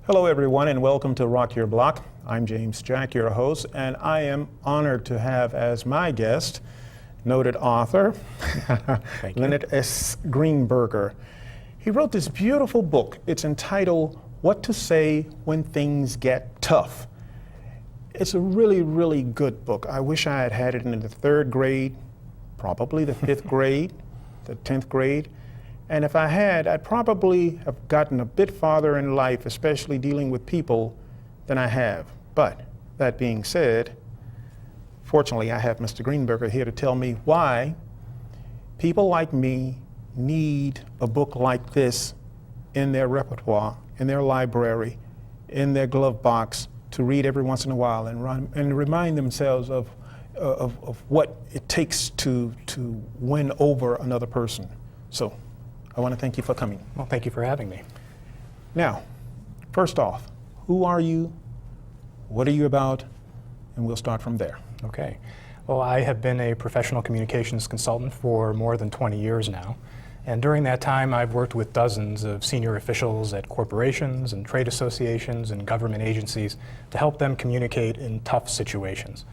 Hello everyone and welcome to Rock Your Block. I'm James Jack, your host, and I am honored to have as my guest noted author Leonard S. Greenberger. He wrote this beautiful book. It's entitled What to Say When Things Get Tough. It's a really, really good book. I wish I had had it in the third grade, probably the fifth grade, the 10th grade. And if I had, I'd probably have gotten a bit farther in life, especially dealing with people, than I have. But that being said, fortunately, I have Mr. Greenberger here to tell me why people like me need a book like this in their repertoire, in their library, in their glove box, to read every once in a while and remind themselves of what it takes to win over another person. So I want to thank you for coming. Well, thank you for having me. Now, first off, who are you? What are you about? And we'll start from there. Okay. Well, I have been a professional communications consultant for more than 20 years now. And during that time, I've worked with dozens of senior officials at corporations and trade associations and government agencies to help them communicate in tough situations.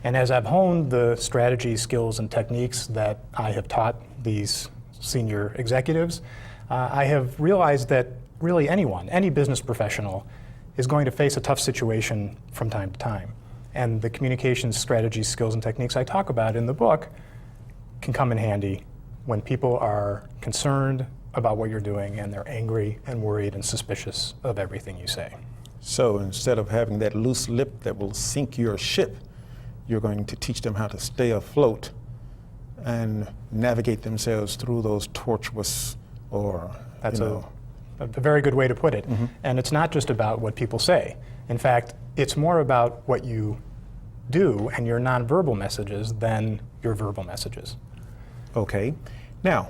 And as I've honed the strategies, skills, and techniques that I have taught these senior executives, I have realized that really anyone, any business professional, is going to face a tough situation from time to time. And the communications strategies, skills, and techniques I talk about in the book can come in handy when people are concerned about what you're doing and they're angry and worried and suspicious of everything you say. So instead of having that loose lip that will sink your ship, you're going to teach them how to stay afloat and navigate themselves through those tortuous or, That's a very good way to put it. Mm-hmm. And it's not just about what people say. In fact, it's more about what you do and your nonverbal messages than your verbal messages. Okay. Now,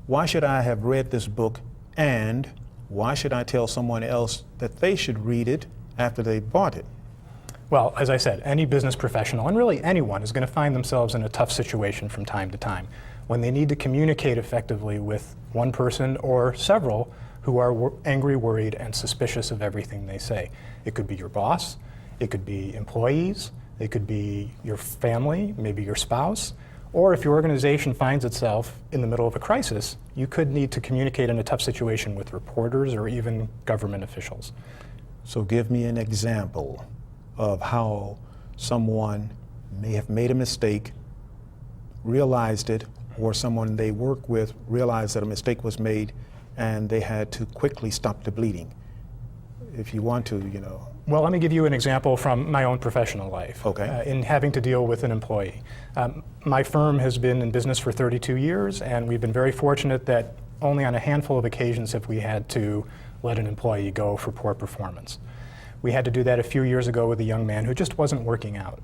why should I have read this book, and why should I tell someone else that they should read it after they bought it? Well, as I said, any business professional, and really anyone, is going to find themselves in a tough situation from time to time when they need to communicate effectively with one person or several who are angry, worried, and suspicious of everything they say. It could be your boss, it could be employees, it could be your family, maybe your spouse, or if your organization finds itself in the middle of a crisis, you could need to communicate in a tough situation with reporters or even government officials. So give me an example of how someone may have made a mistake, realized it, or someone they work with realized that a mistake was made and they had to quickly stop the bleeding. If you want to, Well, let me give you an example from my own professional life. Okay. In having to deal with an employee. My firm has been in business for 32 years, and we've been very fortunate that only on a handful of occasions have we had to let an employee go for poor performance. We had to do that a few years ago with a young man who just wasn't working out.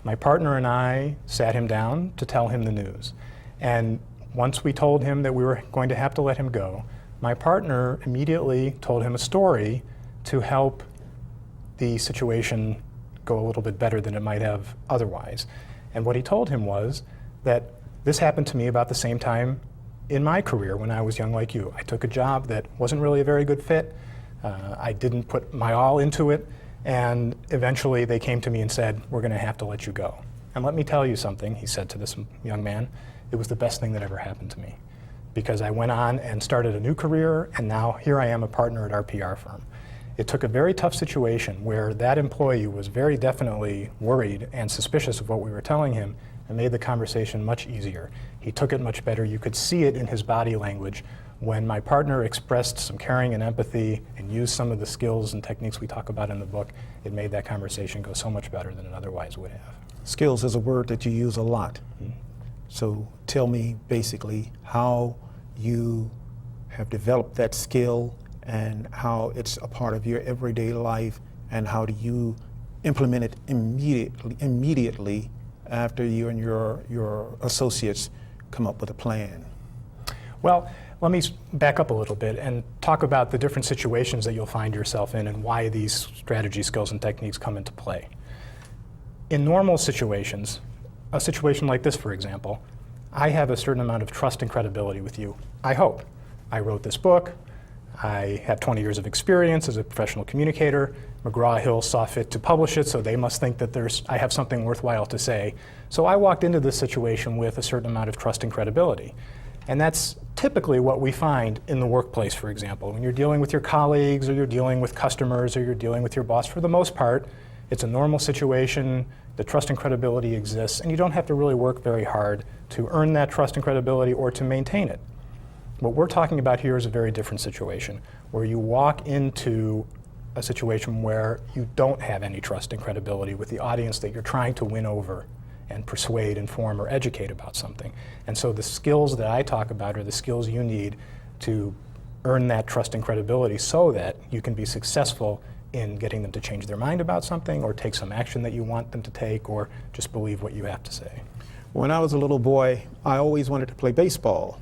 My partner and I sat him down to tell him the news. And once we told him that we were going to have to let him go, my partner immediately told him a story to help the situation go a little bit better than it might have otherwise. And what he told him was that this happened to me about the same time in my career when I was young like you. I took a job that wasn't really a very good fit. I didn't put my all into it, and eventually they came to me and said, "We're going to have to let you go." And let me tell you something, he said to this young man, it was the best thing that ever happened to me, because I went on and started a new career, and now here I am a partner at our PR firm. It took a very tough situation where that employee was very definitely worried and suspicious of what we were telling him, and made the conversation much easier. He took it much better. You could see it in his body language when my partner expressed some caring and empathy and used some of the skills and techniques we talk about in the book. It made that conversation go so much better than it otherwise would have. Skills is a word that you use a lot. Mm-hmm. So tell me basically how you have developed that skill and how it's a part of your everyday life, and how do you implement it immediately after you and your associates come up with a plan? Well, let me back up a little bit and talk about the different situations that you'll find yourself in and why these strategy, skills, and techniques come into play. In normal situations, a situation like this, for example, I have a certain amount of trust and credibility with you. I hope. I wrote this book. I have 20 years of experience as a professional communicator. McGraw-Hill saw fit to publish it, so they must think that I have something worthwhile to say. So I walked into this situation with a certain amount of trust and credibility. And that's typically what we find in the workplace, for example. When you're dealing with your colleagues, or you're dealing with customers, or you're dealing with your boss, for the most part, it's a normal situation. The trust and credibility exists, and you don't have to really work very hard to earn that trust and credibility or to maintain it. What we're talking about here is a very different situation, where you walk into a situation where you don't have any trust and credibility with the audience that you're trying to win over and persuade, inform, or educate about something. And so the skills that I talk about are the skills you need to earn that trust and credibility so that you can be successful in getting them to change their mind about something, or take some action that you want them to take, or just believe what you have to say. When I was a little boy, I always wanted to play baseball.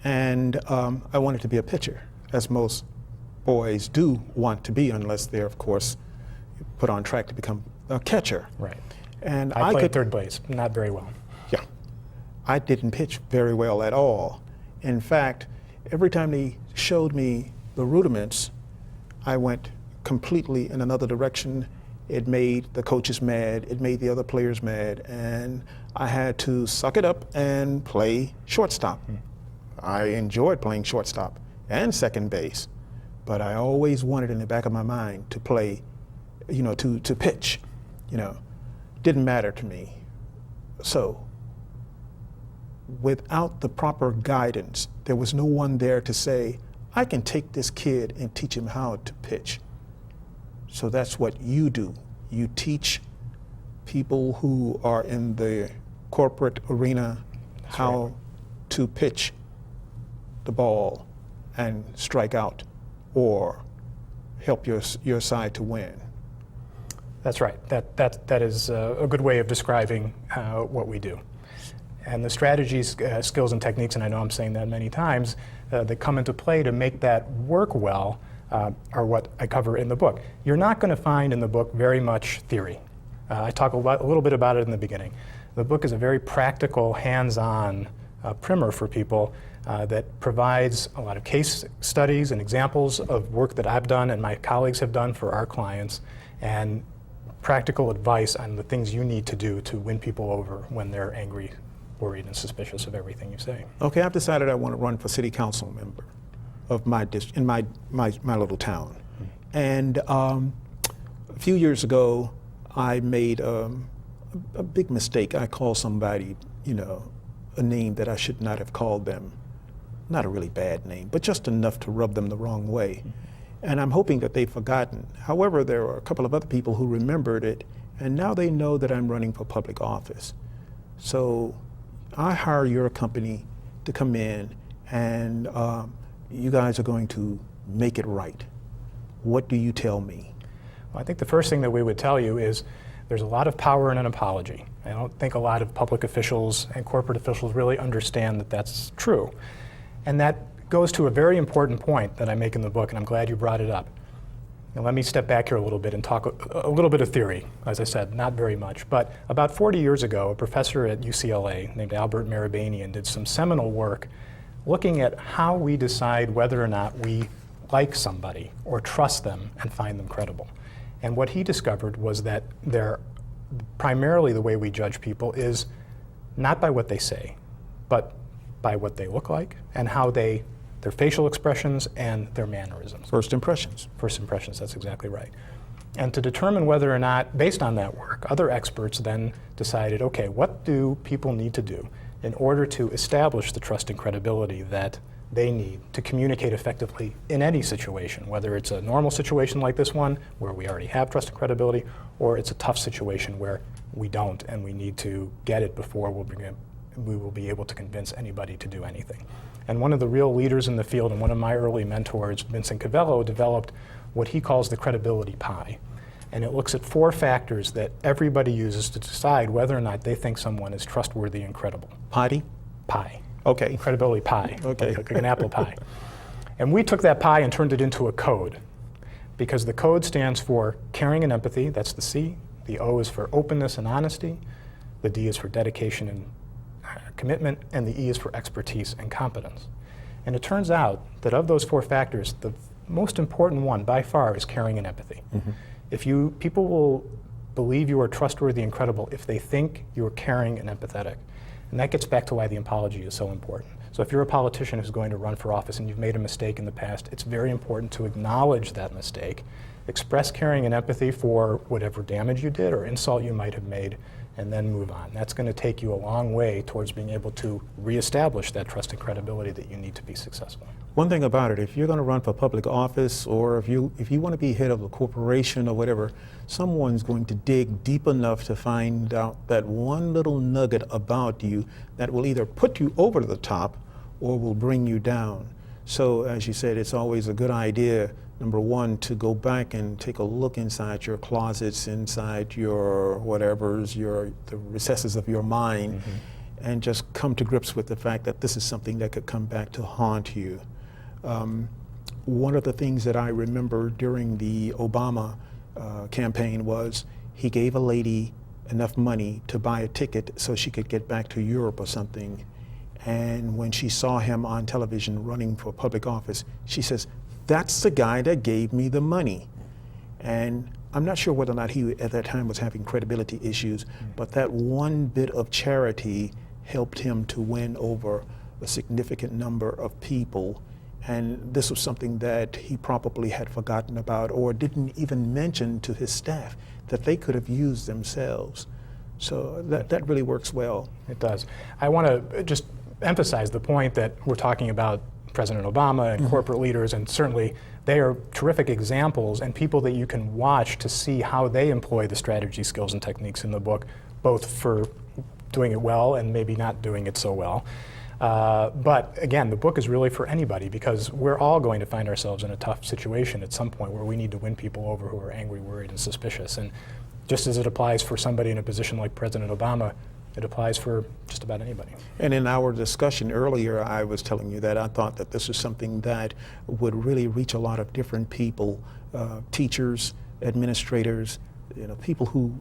And I wanted to be a pitcher, as most boys do want to be, unless they're, of course, put on track to become a catcher. Right. And I played third base, not very well. Yeah. I didn't pitch very well at all. In fact, every time they showed me the rudiments, I went completely in another direction. It made the coaches mad, it made the other players mad, and I had to suck it up and play shortstop. I enjoyed playing shortstop and second base, but I always wanted in the back of my mind to play, to pitch, Didn't matter to me. So, without the proper guidance, there was no one there to say, I can take this kid and teach him how to pitch. So that's what you do. You teach people who are in the corporate arena how to pitch the ball and strike out, or help your side to win. That's right. That is a good way of describing what we do. And the strategies, skills, and techniques, and I know I'm saying that many times, that come into play to make that work well are what I cover in the book. You're not going to find in the book very much theory. I talk a little bit about it in the beginning. The book is a very practical, hands-on primer for people that provides a lot of case studies and examples of work that I've done and my colleagues have done for our clients, and practical advice on the things you need to do to win people over when they're angry, worried, and suspicious of everything you say. Okay, I've decided I want to run for city council member of my district, in my little town. Mm-hmm. And a few years ago, I made a big mistake. I called somebody, a name that I should not have called them. Not a really bad name, but just enough to rub them the wrong way. Mm-hmm. And I'm hoping that they've forgotten. However, there are a couple of other people who remembered it, and now they know that I'm running for public office. So I hire your company to come in, and you guys are going to make it right. What do you tell me? Well, I think the first thing that we would tell you is there's a lot of power in an apology. I don't think a lot of public officials and corporate officials really understand that that's true. And that goes to a very important point that I make in the book, and I'm glad you brought it up. Now, let me step back here a little bit and talk a little bit of theory. As I said, not very much. But about 40 years ago, a professor at UCLA named Albert Marabanian did some seminal work looking at how we decide whether or not we like somebody or trust them and find them credible. And what he discovered was that primarily the way we judge people is not by what they say, but by what they look like and how their facial expressions and their mannerisms. First impressions. First impressions, that's exactly right. And to determine whether or not, based on that work, other experts then decided, okay, what do people need to do in order to establish the trust and credibility that they need to communicate effectively in any situation, whether it's a normal situation like this one, where we already have trust and credibility, or it's a tough situation where we don't and we need to get it before we will be able to convince anybody to do anything. And one of the real leaders in the field and one of my early mentors, Vincent Cavello, developed what he calls the credibility pie. And it looks at 4 factors that everybody uses to decide whether or not they think someone is trustworthy and credible. Pie? Pie. Okay. Credibility pie. Okay. Like an apple pie. And we took that pie and turned it into a code, because the code stands for caring and empathy, that's the C. The O is for openness and honesty. The D is for dedication and commitment, and the E is for expertise and competence. And it turns out that of those 4 factors, the most important one by far is caring and empathy. People will believe you are trustworthy and credible if they think you are caring and empathetic. And that gets back to why the apology is so important. So if you're a politician who's going to run for office and you've made a mistake in the past, it's very important to acknowledge that mistake, express caring and empathy for whatever damage you did or insult you might have made, and then move on. That's going to take you a long way towards being able to reestablish that trust and credibility that you need to be successful. One thing about it, if you're going to run for public office, or if you want to be head of a corporation or whatever, someone's going to dig deep enough to find out that one little nugget about you that will either put you over the top or will bring you down. So as you said, it's always a good idea, number one, to go back and take a look inside your closets, inside your whatever's, the recesses of your mind, and just come to grips with the fact that this is something that could come back to haunt you. One of the things that I remember during the Obama campaign was he gave a lady enough money to buy a ticket so she could get back to Europe or something. And when she saw him on television running for public office, she says, "That's the guy that gave me the money." And I'm not sure whether or not he at that time was having credibility issues, but that one bit of charity helped him to win over a significant number of people. And this was something that he probably had forgotten about or didn't even mention to his staff that they could have used themselves. So that really works well. It does. I want to just emphasize the point that we're talking about President Obama and corporate leaders, and certainly they are terrific examples and people that you can watch to see how they employ the strategy, skills, and techniques in the book, both for doing it well and maybe not doing it so well. But again, the book is really for anybody, because we're all going to find ourselves in a tough situation at some point where we need to win people over who are angry, worried, and suspicious. And just as it applies for somebody in a position like President Obama, it applies for just about anybody. And in our discussion earlier, I was telling you that I thought that this is something that would really reach a lot of different people, teachers, administrators, people who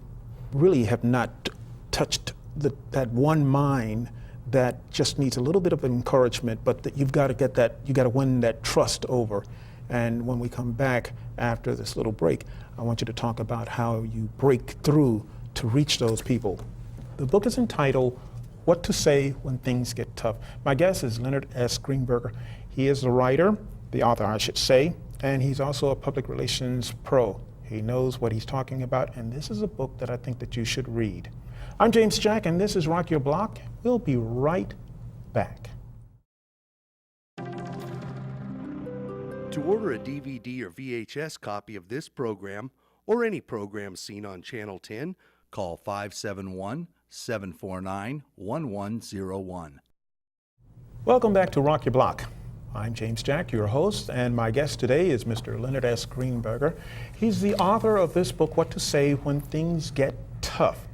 really have not touched that one mind that just needs a little bit of encouragement, but that you've got to get that, you got to win that trust over. And when we come back after this little break, I want you to talk about how you break through to reach those people. The book is entitled, What to Say When Things Get Tough. My guest is Leonard S. Greenberger. He is the writer, the author, I should say, and he's also a public relations pro. He knows what he's talking about, and this is a book that I think that you should read. I'm James Jack, and this is Rock Your Block. We'll be right back. To order a DVD or VHS copy of this program or any program seen on Channel 10, call 571-749-1101. Welcome back to Rock Your Block. I'm James Jack, your host, and my guest today is Mr. Leonard S. Greenberger. He's the author of this book, What to Say When Things Get Tough.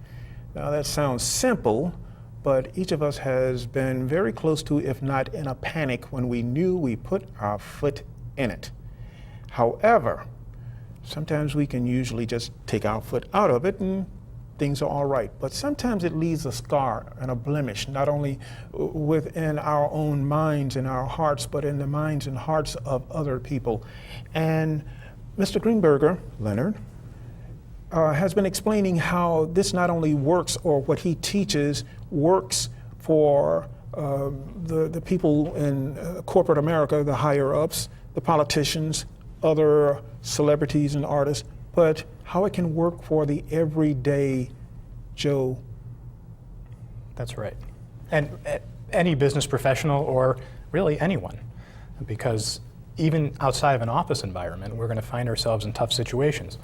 Now that sounds simple, but each of us has been very close to, if not in a panic, when we knew we put our foot in it. However, sometimes we can usually just take our foot out of it and things are all right. But sometimes it leaves a scar and a blemish, not only within our own minds and our hearts, but in the minds and hearts of other people. And Mr. Greenberger, Leonard, has been explaining how this not only works, or what he teaches works for the people in corporate America, the higher ups, the politicians, other celebrities and artists, but how it can work for the everyday Joe. That's right. And any business professional, or really anyone, because even outside of an office environment, we're going to find ourselves in tough situations.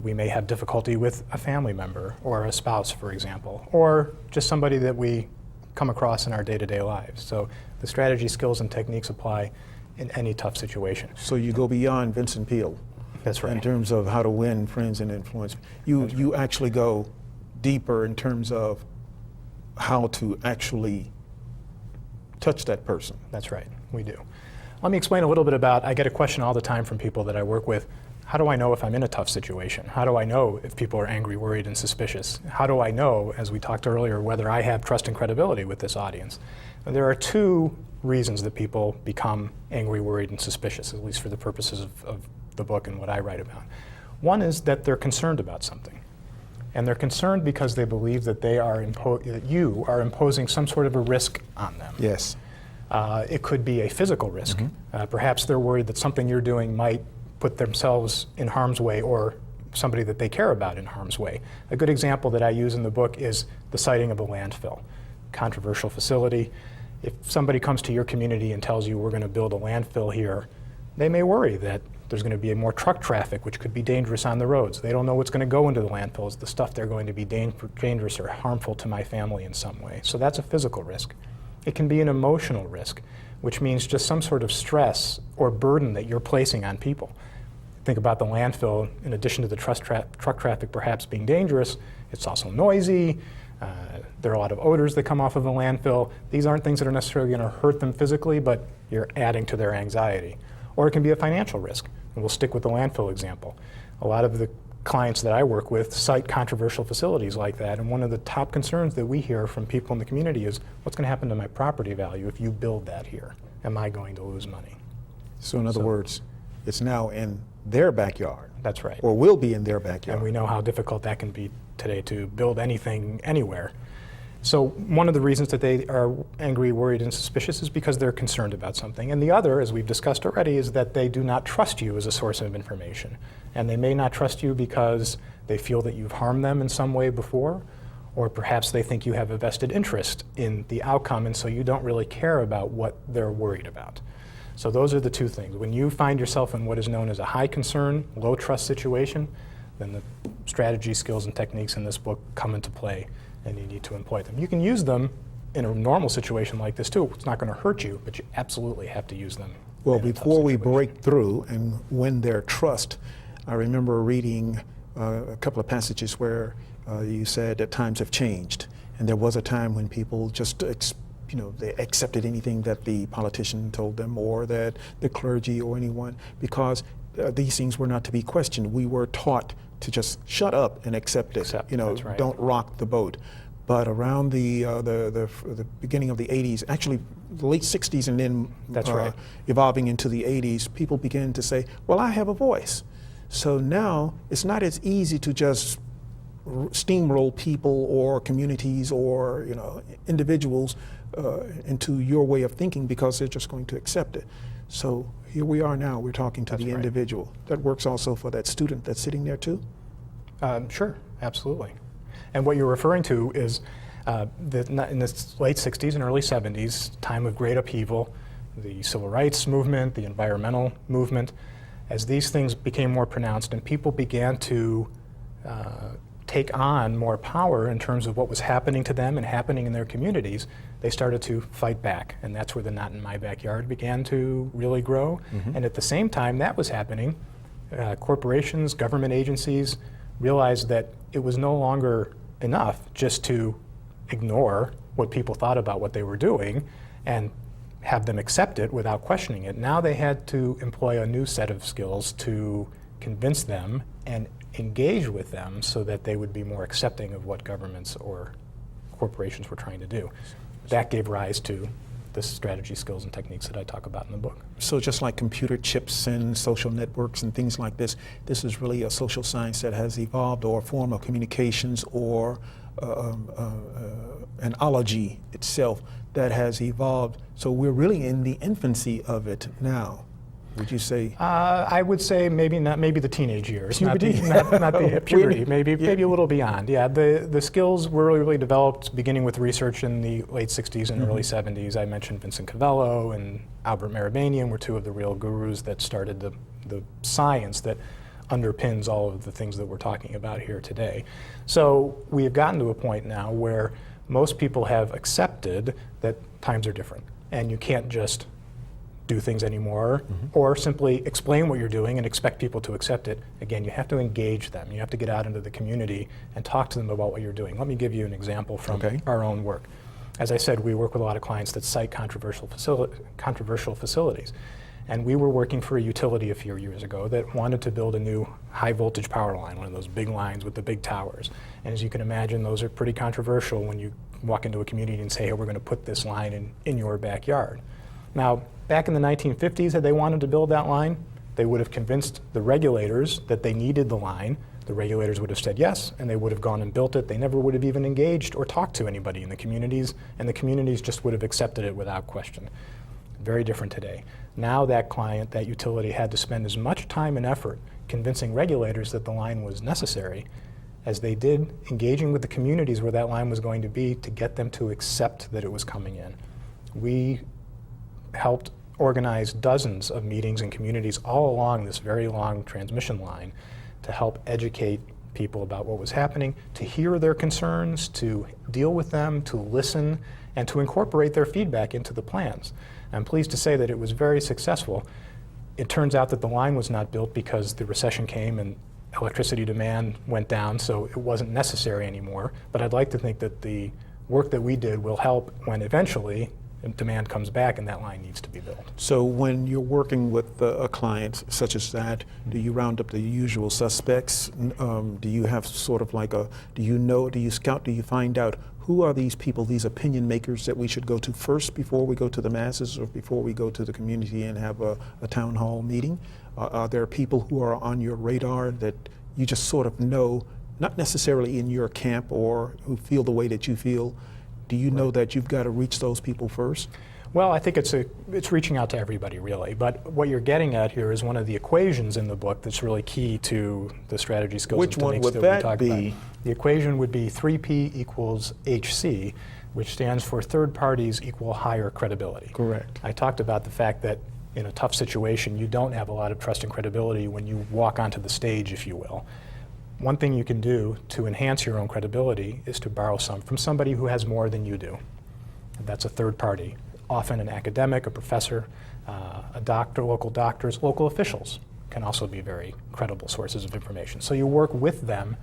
We may have difficulty with a family member or a spouse, for example, or just somebody that we come across in our day-to-day lives. So the strategy, skills, and techniques apply in any tough situation. So you go beyond Vincent Peale. That's right. In terms of how to win friends and influence. You actually go deeper in terms of how to actually touch that person. That's right, we do. Let me explain a little bit about, I get a question all the time from people that I work with. How do I know if I'm in a tough situation? How do I know if people are angry, worried, and suspicious? How do I know, as we talked earlier, whether I have trust and credibility with this audience? And there are two reasons that people become angry, worried, and suspicious, at least for the purposes of the book and what I write about. One is that they're concerned about something. And they're concerned because they believe that that you are imposing some sort of a risk on them. Yes. It could be a physical risk. Perhaps they're worried that something you're doing might put themselves in harm's way or somebody that they care about in harm's way. A good example that I use in the book is the siting of a landfill, controversial facility. If somebody comes to your community and tells you we're going to build a landfill here, they may worry that there's going to be more truck traffic, which could be dangerous on the roads. They don't know what's going to go into the landfills, the stuff they're going to be dangerous or harmful to my family in some way. So that's a physical risk. It can be an emotional risk, which means just some sort of stress or burden that you're placing on people. Think about the landfill, in addition to the truck traffic perhaps being dangerous, it's also noisy. There are a lot of odors that come off of a landfill. These aren't things that are necessarily going to hurt them physically, but you're adding to their anxiety. Or it can be a financial risk. And we'll stick with the landfill example. A lot of the clients that I work with cite controversial facilities like that, and one of the top concerns that we hear from people in the community is, what's going to happen to my property value if you build that here? Am I going to lose money? So in other words, it's now in their backyard. That's right. Or will be in their backyard. And we know how difficult that can be today to build anything anywhere. So one of the reasons that they are angry, worried, and suspicious is because they're concerned about something. And the other, as we've discussed already, is that they do not trust you as a source of information. And they may not trust you because they feel that you've harmed them in some way before, or perhaps they think you have a vested interest in the outcome, and so you don't really care about what they're worried about. So those are the two things. When you find yourself in what is known as a high concern, low trust situation, then the strategy, skills, and techniques in this book come into play, and you need to employ them. You can use them in a normal situation like this too. It's not going to hurt you, but you absolutely have to use them. Well, before we break through and win their trust, I remember reading a couple of passages where you said that times have changed, and there was a time when people just they accepted anything that the politician told them, or that the clergy or anyone, because these things were not to be questioned. We were taught to just shut up and accept it. That's right. Don't rock the boat. But around the beginning of the 80s, actually the late 60s, and then That's right. evolving into the 80s, people began to say, well, I have a voice. So now it's not as easy to just steamroll people or communities or individuals into your way of thinking, because they're just going to accept it. So here we are now, we're talking to That's the right. individual. That works also for that student that's sitting there too? Sure, absolutely. And what you're referring to is in the late 60s and early 70s, time of great upheaval, the civil rights movement, the environmental movement, as these things became more pronounced and people began to take on more power in terms of what was happening to them and happening in their communities, they started to fight back. And that's where the Not in My Backyard began to really grow. Mm-hmm. And at the same time that was happening, corporations, government agencies realized that it was no longer enough just to ignore what people thought about what they were doing and have them accept it without questioning it. Now they had to employ a new set of skills to convince them and engage with them so that they would be more accepting of what governments or corporations were trying to do. That gave rise to the strategy, skills, and techniques that I talk about in the book. So just like computer chips and social networks and things like this is really a social science that has evolved, or a form of communications, or an ology itself that has evolved. So we're really in the infancy of it now. Would you say? I would say maybe the teenage years, Puberty? not the puberty, maybe Yeah. a little beyond. Yeah, the skills were really developed beginning with research in the late 60s and early 70s. I mentioned Vincent Cavello and Albert Marabanian were two of the real gurus that started the science that underpins all of the things that we're talking about here today. So we have gotten to a point now where most people have accepted that times are different, and you can't just do things anymore, or simply explain what you're doing and expect people to accept it. Again, you have to engage them. You have to get out into the community and talk to them about what you're doing. Let me give you an example from our own work. As I said, we work with a lot of clients that cite controversial facilities. And we were working for a utility a few years ago that wanted to build a new high voltage power line, one of those big lines with the big towers. And as you can imagine, those are pretty controversial when you walk into a community and say, hey, we're going to put this line in your backyard. Now, back in the 1950s, had they wanted to build that line, they would have convinced the regulators that they needed the line. The regulators would have said yes, and they would have gone and built it. They never would have even engaged or talked to anybody in the communities, and the communities just would have accepted it without question. Very different today. Now that client, that utility, had to spend as much time and effort convincing regulators that the line was necessary as they did engaging with the communities where that line was going to be to get them to accept that it was coming in. We helped organize dozens of meetings in communities all along this very long transmission line to help educate people about what was happening, to hear their concerns, to deal with them, to listen, and to incorporate their feedback into the plans. I'm pleased to say that it was very successful. It turns out that the line was not built because the recession came and electricity demand went down, so it wasn't necessary anymore. But I'd like to think that the work that we did will help when eventually demand comes back and that line needs to be built. So when you're working with a client such as that, do you round up the usual suspects? Do you have sort of like do you scout, do you find out who are these people, these opinion makers that we should go to first before we go to the masses or before we go to the community and have a town hall meeting? Are there people who are on your radar that you just sort of know, not necessarily in your camp or who feel the way that you feel? Do you know that you've got to reach those people first? Well, I think it's reaching out to everybody, really. But what you're getting at here is one of the equations in the book that's really key to the strategy, skills, Which and one techniques would that we that talked be? about. The equation would be 3P equals HC, which stands for third parties equal higher credibility. Correct. I talked about the fact that in a tough situation, you don't have a lot of trust and credibility when you walk onto the stage, if you will. One thing you can do to enhance your own credibility is to borrow some from somebody who has more than you do. That's a third party, often an academic, a professor, a doctor, local doctors, local officials can also be very credible sources of information. So you work with them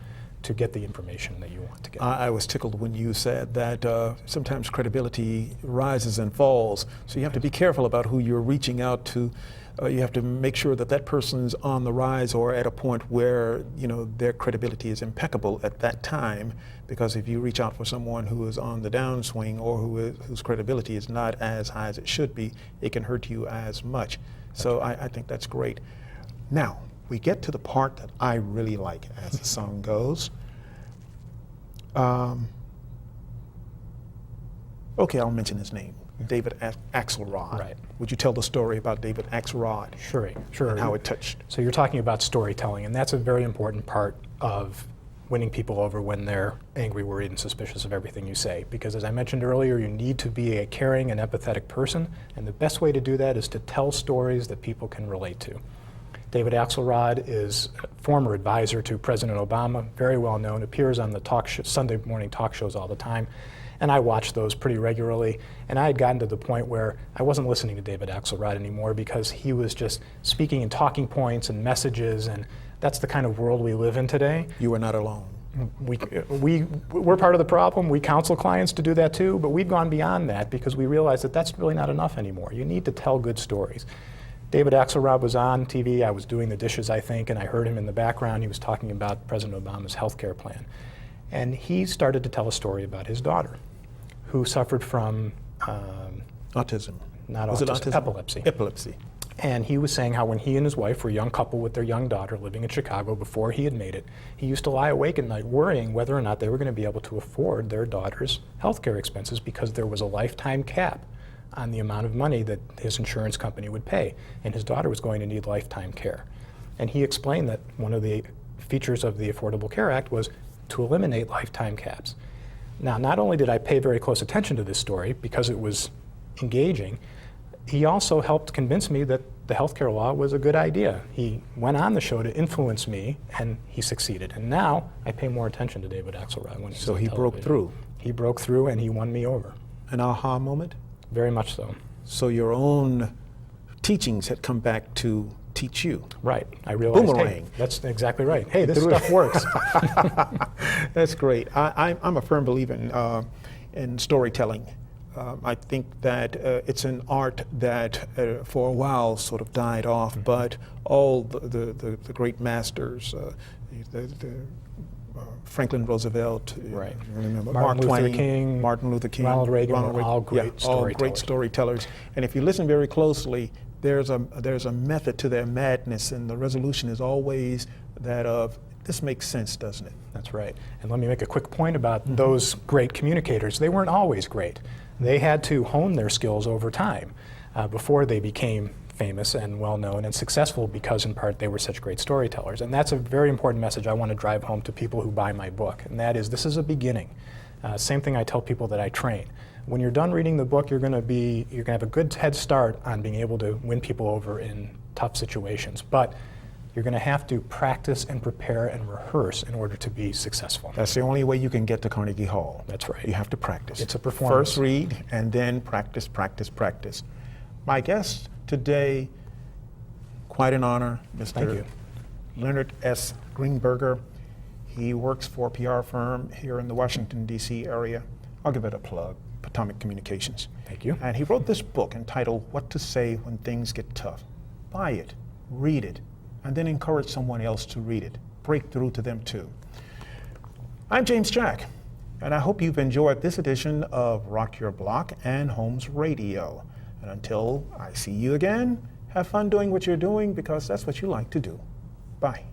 to get the information that you want to get. I was tickled when you said that sometimes credibility rises and falls, so you have to be careful about who you're reaching out to. You have to make sure that that person's on the rise or at a point where their credibility is impeccable at that time, because if you reach out for someone who is on the downswing or whose credibility is not as high as it should be, it can hurt you as much. So I think that's great. Now, we get to the part that I really like, as the song goes. Okay, I'll mention his name. David Axelrod. Right. Would you tell the story about David Axelrod? Sure. And how it touched? So you're talking about storytelling, and that's a very important part of winning people over when they're angry, worried, and suspicious of everything you say. Because as I mentioned earlier, you need to be a caring and empathetic person, and the best way to do that is to tell stories that people can relate to. David Axelrod is a former advisor to President Obama, very well known, appears on the Sunday morning talk shows all the time. And I watched those pretty regularly, and I had gotten to the point where I wasn't listening to David Axelrod anymore because he was just speaking in talking points and messages, and that's the kind of world we live in today. You are not alone. We're part of the problem. We counsel clients to do that too, but we've gone beyond that because we realize that that's really not enough anymore. You need to tell good stories. David Axelrod was on TV. I was doing the dishes, I think, and I heard him in the background. He was talking about President Obama's health care plan. And he started to tell a story about his daughter, who suffered from autism. Not was autism, it autism? epilepsy. Epilepsy. And he was saying how when he and his wife were a young couple with their young daughter living in Chicago before he had made it, he used to lie awake at night worrying whether or not they were going to be able to afford their daughter's health care expenses because there was a lifetime cap on the amount of money that his insurance company would pay. And his daughter was going to need lifetime care. And he explained that one of the features of the Affordable Care Act was to eliminate lifetime caps. Now, not only did I pay very close attention to this story because it was engaging, he also helped convince me that the healthcare law was a good idea. He went on the show to influence me, and he succeeded. And now I pay more attention to David Axelrod when he's So on he television. broke through. He broke through, and he won me over. An aha moment? Very much so. So your own teachings had come back to teach you. Right. I realized, hey, Boomerang. that's exactly right. Hey, this stuff works. That's great. I'm a firm believer in storytelling. I think that it's an art that for a while sort of died off, but all the great masters, Franklin Roosevelt, Right. remember Martin Mark Luther Twain, King, Martin Luther King, Ronald Reagan were all great all great storytellers. storytellers. And if you listen very closely, there's a method to their madness, and the resolution is always that of, this makes sense, doesn't it? That's right. And let me make a quick point about those great communicators. They weren't always great. They had to hone their skills over time before they became famous and well-known and successful, because in part they were such great storytellers. And that's a very important message I want to drive home to people who buy my book, and that is, this is a beginning. Same thing I tell people that I train. When you're done reading the book, you're going to have a good head start on being able to win people over in tough situations. But you're going to have to practice and prepare and rehearse in order to be successful. That's the only way you can get to Carnegie Hall. That's right. You have to practice. It's a performance. First read, and then practice, practice, practice. My guest today, quite an honor, Thank Mr. you. Leonard S. Greenberger. He works for a PR firm here in the Washington, D.C. area. I'll give it a plug, Potomac Communications. Thank you. And he wrote this book entitled What to Say When Things Get Tough. Buy it, read it, and then encourage someone else to read it. Break through to them too. I'm James Jack, and I hope you've enjoyed this edition of Rock Your Block and Holmes Radio. And until I see you again, have fun doing what you're doing, because that's what you like to do. Bye.